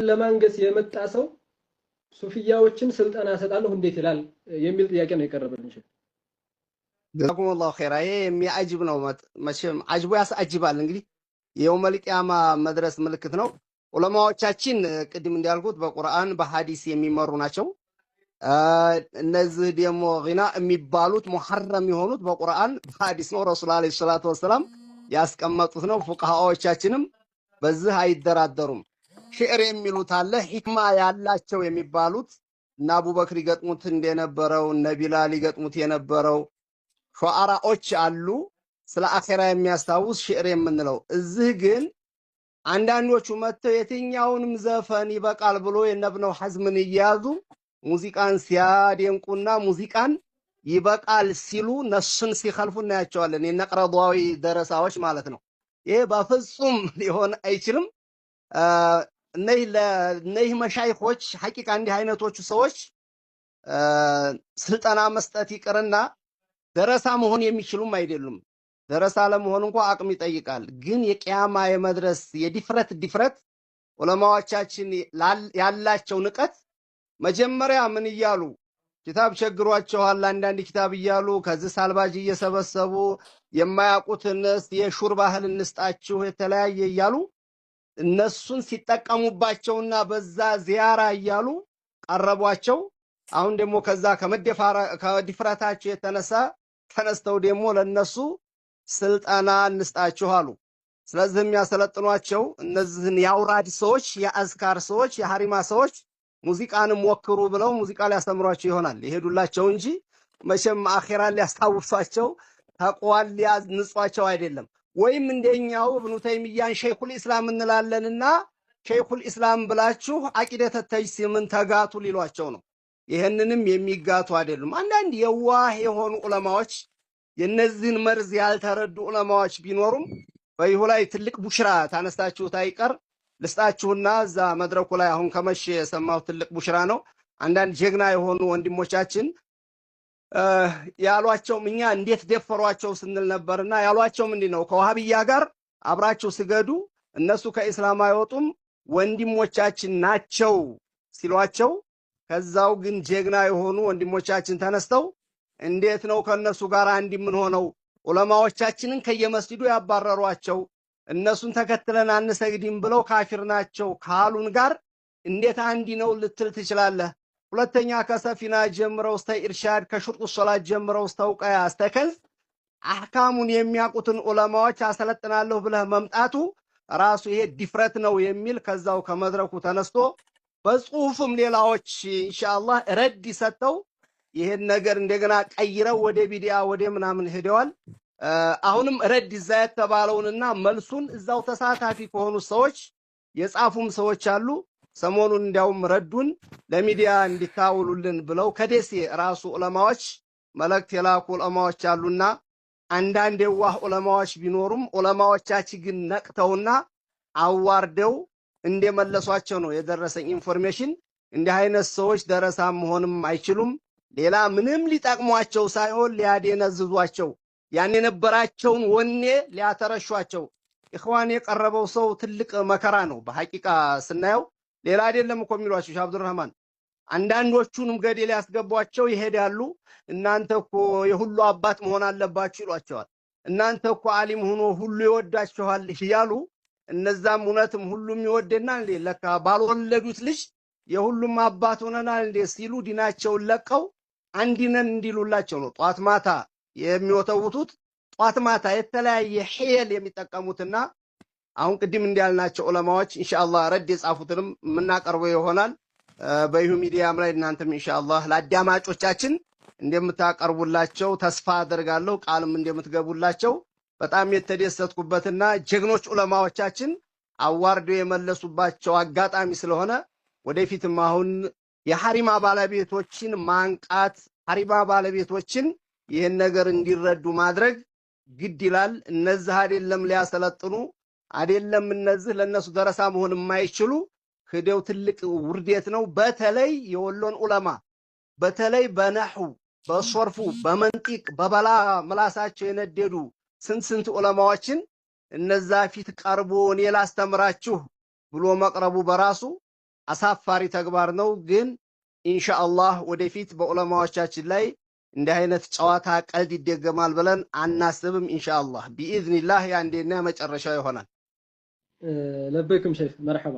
ለማንገስ የመጣ ሰው ሱፊያዎችን ስልጣና ሰጣለሁ እንዴት ይላል የሚል ጥያቄ ነው የቀረበልኝ። ጀዛኩም ላሁ ኸይራ። ይሄ የሚያጅብ ነው መቼም አጅቦ ያስአጅባል። እንግዲህ የውመል ቂያማ መድረስ ምልክት ነው። ዑለማዎቻችን ቅድም እንዳልኩት በቁርአን በሐዲስ የሚመሩ ናቸው። እነዚህ ደግሞ ጊና የሚባሉት ሙሐረም የሆኑት በቁርአን በሐዲስ ነው። ረሱል አለይሂ ሰላቱ ወሰላም ያስቀመጡት ነው። ፉቃሃዎቻችንም በዚህ አይደራደሩም። ሽዕር የሚሉት አለ ሂክማ ያላቸው የሚባሉት እና አቡበክር ይገጥሙት እንደነበረው እነ ቢላል ይገጥሙት የነበረው ሹዓራዎች አሉ ስለ አኺራ የሚያስታውስ ሽዕር የምንለው። እዚህ ግን አንዳንዶቹ መተው የትኛውንም ዘፈን ይበቃል ብሎ የነብነው ሐዝምን እያዙ ሙዚቃን ሲያደንቁና ሙዚቃን ይበቃል ሲሉ ነሱን ሲخልፉ እናያቸዋለን። የነቅረዷዊ ደረሳዎች ማለት ነው። ይሄ በፍጹም ሊሆን አይችልም። እነዚህ መሻይኾች ሐቂቃ እንዲህ አይነቶቹ ሰዎች ስልጠና መስጠት ይቅርና ደረሳ መሆን የሚችሉም አይደሉም። ደረሳ ለመሆን እንኳን አቅም ይጠይቃል። ግን የቂያማ የመድረስ የዲፍረት ዑለማዎቻችን ያላቸው ንቀት መጀመሪያ ምን እያሉ ኪታብ ቸግሯቸዋል አንዳንድ ኪታብ እያሉ ከዚህ ሳልባጅ እየሰበሰቡ የማያውቁትን የሹር ባህል እንስጣችሁ የተለያየ እያሉ እነሱን ሲጠቀሙባቸውና በዛ ዚያራ እያሉ ቀረቧቸው። አሁን ደግሞ ከዛ ከዲፍረታቸው የተነሳ ተነስተው ደግሞ ለነሱ ስልጣና እንስጣችሁ አሉ። ስለዚህ የሚያሰለጥኗቸው እነዚህን የአውራድ ሰዎች፣ የአዝካር ሰዎች፣ የሐሪማ ሰዎች ሙዚቃን ሞክሩ ብለው ሙዚቃ ሊያስተምሯቸው ይሆናል ይሄዱላቸው እንጂ መቼም አኺራን ሊያስታውሷቸው ተቅዋን ሊያንጿቸው አይደለም። ወይም እንደኛው ኢብኑ ተይሚያን ሸይኹል ኢስላም እንላለንና ሸይኹል ኢስላም ብላችሁ አቂደተ ተጅሲምን ተጋቱ ሊሏቸው ነው። ይሄንንም የሚጋቱ አይደሉም። አንዳንድ የዋህ የሆኑ ዑለማዎች የነዚህን መርዝ ያልተረዱ ዑለማዎች ቢኖሩም በይሁ ላይ ትልቅ ቡሽራ ታነስታችሁት አይቀር ልስጣችሁና እዛ መድረኩ ላይ አሁን ከመሸ የሰማው ትልቅ ቡሽራ ነው። አንዳንድ ጀግና የሆኑ ወንድሞቻችን ያሏቸው እኛ እንዴት ደፈሯቸው ስንል ነበርና ያሏቸው ምንድነው ከዋሃብያ ጋር አብራችሁ ስገዱ እነሱ ከእስላም አይወጡም ወንድሞቻችን ናቸው ሲሏቸው፣ ከዛው ግን ጀግና የሆኑ ወንድሞቻችን ተነስተው እንዴት ነው ከነሱ ጋር አንድ ምን ሆነው ዑለማዎቻችንን ከየመስጂዱ ያባረሯቸው እነሱን ተከትለን አንሰግድም ብለው ካፊር ናቸው ካሉን ጋር እንዴት አንዲ ነው ልትል ትችላለህ? ሁለተኛ ከሰፊና ጀምረው እስተ ኢርሻድ ከሹርጡ ሶላት ጀምረው እስተ ውቃያ እስተ ከንዝ አህካሙን የሚያውቁትን ዑለማዎች አሰለጥናለሁ ብለህ መምጣቱ ራሱ ይሄ ዲፍረት ነው የሚል ከዛው ከመድረኩ ተነስቶ በጽሁፍም ሌላዎች ኢንሻአላህ ረድ ሰጥተው ይሄን ነገር እንደገና ቀይረው ወደ ቢዲያ ወደ ምናምን ሄደዋል። አሁንም ረድ ይዛ የተባለውንና መልሱን እዛው ተሳታፊ ከሆኑ ሰዎች የጻፉም ሰዎች አሉ። ሰሞኑን እንዲያውም ረዱን ለሚዲያ እንዲታውሉልን ብለው ከደሴ ራሱ ዑለማዎች መልእክት የላኩ ዑለማዎች አሉና አንዳንድ የዋህ ዑለማዎች ቢኖሩም ዑለማዎቻችን ግን ነቅተውና አዋርደው እንደመለሷቸው ነው የደረሰኝ ኢንፎርሜሽን። እንዲህ አይነት ሰዎች ደረሳ መሆንም አይችሉም። ሌላ ምንም ሊጠቅሟቸው ሳይሆን ሊያደነዝዟቸው ያን የነበራቸውን ወኔ ሊያተረሿቸው ኢኽዋን የቀረበው ሰው ትልቅ መከራ ነው በሐቂቃ ስናየው። ሌላ አይደለም እኮ የሚሏቸው ሼህ አብዱራህማን አንዳንዶቹንም ገደል ያስገቧቸው ይሄዳሉ። እናንተ እኮ የሁሉ አባት መሆን አለባችሁ ይሏቸዋል። እናንተ እኮ ዓሊም ሆኖ ሁሉ ይወዳችኋል እያሉ እነዛም እውነትም ሁሉም ይወደናል እንዴ ለካ ባልወለዱት ልጅ የሁሉም አባት ሆነናል እንዴ ሲሉ ዲናቸውን ለቀው አንዲነን እንዲሉላቸው ነው ጧት ማታ የሚወተውቱት። ጧት ማታ የተለያየ ሄል የሚጠቀሙትና አሁን ቅድም እንዲያልናቸው ዑለማዎች ኢንሻአላህ ረድ የጻፉትንም የምናቀርበው ይሆናል በይሁ ሚዲያም ላይ እናንተም ኢንሻአላህ ለአዳማጮቻችን እንደምታቀርቡላቸው ተስፋ አደርጋለሁ። ቃልም እንደምትገቡላቸው በጣም የተደሰትኩበትና ጀግኖች ዑለማዎቻችን አዋርደው የመለሱባቸው አጋጣሚ ስለሆነ ወደፊትም አሁን የሐሪማ ባለቤቶችን ማንቃት ሐሪማ ባለቤቶችን ይህን ነገር እንዲረዱ ማድረግ ግድ ይላል። እነዚህ አይደለም ሊያሰለጥኑ አይደለም እነዚህ ለነሱ ደረሳ መሆን የማይችሉ ሄደው ትልቅ ውርደት ነው። በተለይ የወሎን ዑለማ በተለይ በነህው በሶርፉ በመንጢቅ በበላ ምላሳቸው የነደዱ ስንት ዑለማዎችን እነዛ ፊት ቀርቦ እኔ ላስተምራችሁ ብሎ መቅረቡ በራሱ አሳፋሪ ተግባር ነው። ግን ኢንሻአላህ ወደፊት በዑለማዎቻችን ላይ እንዲህ አይነት ጨዋታ ቀልድ ይደገማል ብለን አናስብም። ኢንሻአላህ ቢኢዝኒላህ ያንዴና መጨረሻው ይሆናል። ለበይኩም ሼክ መርሐባ